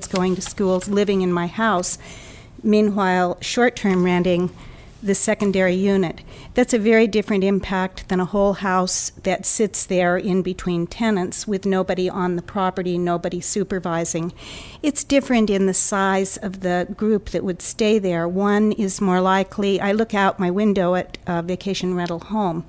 going to schools, living in my house. Meanwhile, short-term renting the secondary unit. That's a very different impact than a whole house that sits there in between tenants with nobody on the property, nobody supervising. It's different in the size of the group that would stay there. One is more likely, I look out my window at a vacation rental home.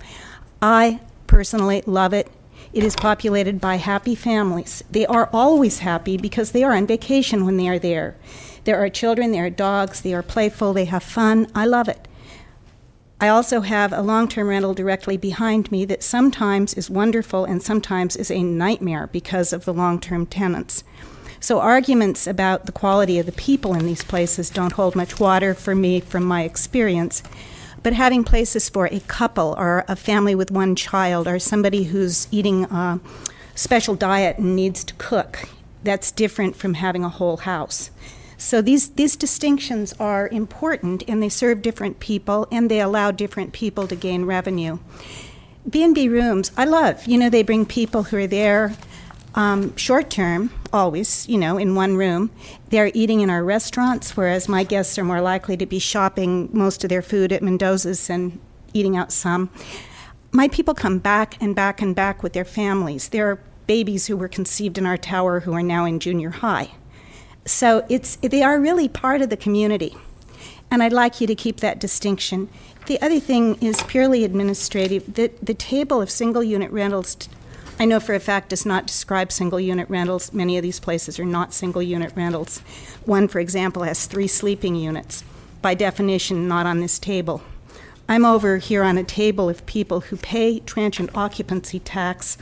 I personally love it. It is populated by happy families. They are always happy because they are on vacation when they are there. There are children, there are dogs, they are playful, they have fun. I love it. I also have a long-term rental directly behind me that sometimes is wonderful and sometimes is a nightmare because of the long-term tenants. So arguments about the quality of the people in these places don't hold much water for me from my experience. But having places for a couple or a family with one child or somebody who's eating a special diet and needs to cook, that's different from having a whole house. So these distinctions are important, and they serve different people, and they allow different people to gain revenue. B&B rooms, I love. They bring people who are there short-term, always, in one room. They're eating in our restaurants, whereas my guests are more likely to be shopping most of their food at Mendoza's and eating out some. My people come back and back and back with their families. There are babies who were conceived in our tower who are now in junior high. So they are really part of the community, and I'd like you to keep that distinction. The other thing is purely administrative. The table of single-unit rentals, I know for a fact, does not describe single-unit rentals. Many of these places are not single-unit rentals. One, for example, has 3 sleeping units. By definition, not on this table. I'm over here on a table of people who pay transient occupancy tax.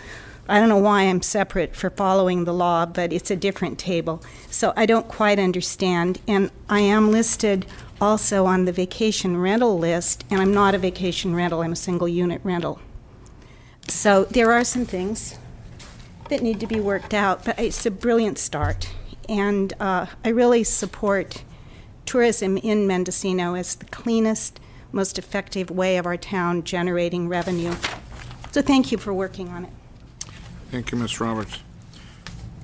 I don't know why I'm separate for following the law, but it's a different table. So I don't quite understand. And I am listed also on the vacation rental list, and I'm not a vacation rental, I'm a single unit rental. So there are some things that need to be worked out, but it's a brilliant start. And I really support tourism in Mendocino as the cleanest, most effective way of our town generating revenue. So thank you for working on it. Thank you, Ms. Roberts.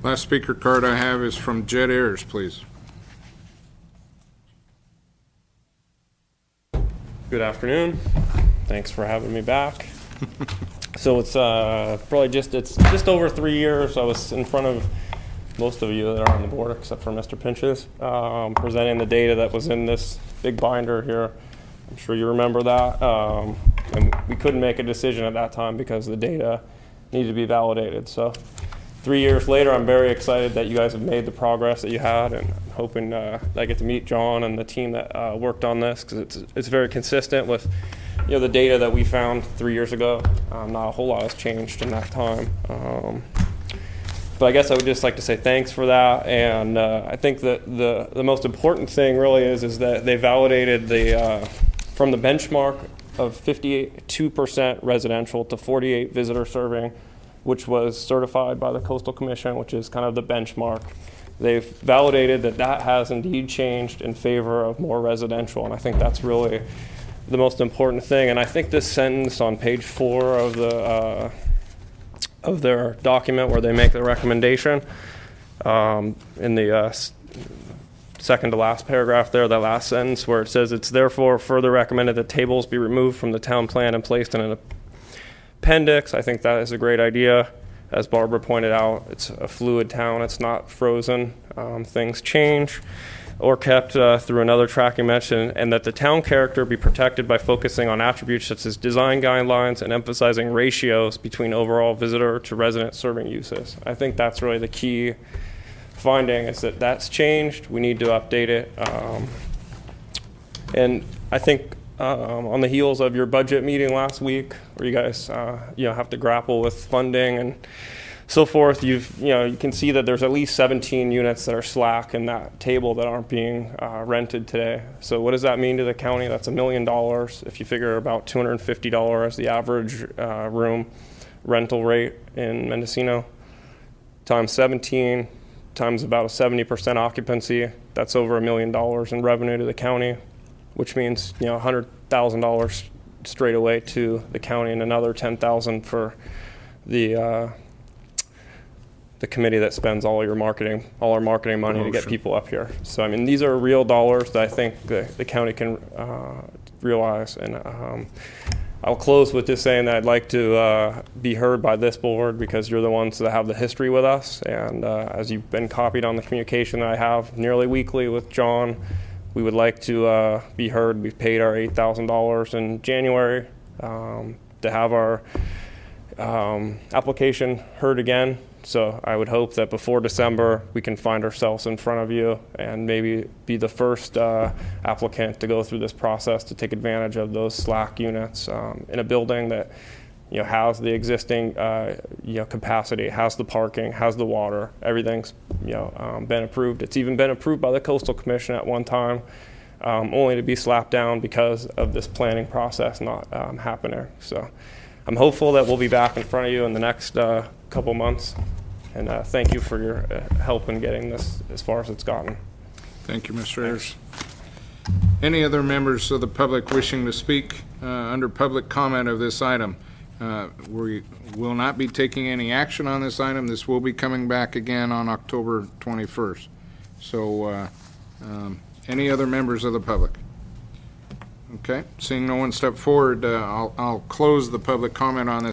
Last speaker card I have is from Jed Ayers, please. Good afternoon. Thanks for having me back. So it's probably just over 3 years. I was in front of most of you that are on the board, except for Mr. Pinches, presenting the data that was in this big binder here. I'm sure you remember that. And we couldn't make a decision at that time because the data needed to be validated. So 3 years later, I'm very excited that you guys have made the progress that you had, and hoping that I get to meet John and the team that worked on this, because it's very consistent with the data that we found 3 years ago. Not a whole lot has changed in that time. But I guess I would just like to say thanks for that. And I think that the most important thing really is that they validated from the benchmark of 52% residential to 48 visitor serving, which was certified by the Coastal Commission, which is kind of the benchmark. They've validated that has indeed changed in favor of more residential, and I think that's really the most important thing. And I think this sentence on page 4 of their document, where they make the recommendation, in the second to last paragraph there, that last sentence where it says, "It's therefore further recommended that tables be removed from the town plan and placed in an appendix." I think that is a great idea. As Barbara pointed out, it's a fluid town. It's not frozen. Things change or kept through another tracking method, and that the town character be protected by focusing on attributes such as design guidelines and emphasizing ratios between overall visitor to resident serving uses. I think that's really the key finding, is that that's changed. We need to update it. And I think on the heels of your budget meeting last week, where you guys have to grapple with funding and so forth, you can see that there's at least 17 units that are slack in that table that aren't being rented today. So what does that mean to the county? That's $1 million. If you figure about $250 the average room rental rate in Mendocino, times 17, times about a 70% occupancy, that's over $1 million in revenue to the county, which means $100,000 straight away to the county, and another $10,000 for the the committee that spends all our marketing money to get Promotion. people up here. So I mean, these are real dollars that I think the county can realize. And I'll close with just saying that I'd like to be heard by this board, because you're the ones that have the history with us. And as you've been copied on the communication that I have nearly weekly with John, we would like to be heard. We've paid our $8,000 in January to have our application heard again. So I would hope that before December we can find ourselves in front of you and maybe be the first applicant to go through this process to take advantage of those slack units in a building that has the existing capacity, has the parking, has the water. Everything's been approved. It's even been approved by the Coastal Commission at one time, only to be slapped down because of this planning process not happening. So I'm hopeful that we'll be back in front of you in the next couple months. And thank you for your help in getting this as far as it's gotten. Thank you, Mr. Ayers. Any other members of the public wishing to speak under public comment of this item? We will not be taking any action on this item. This will be coming back again on October 21st. So any other members of the public? Okay, seeing no one step forward, I'll close the public comment on this.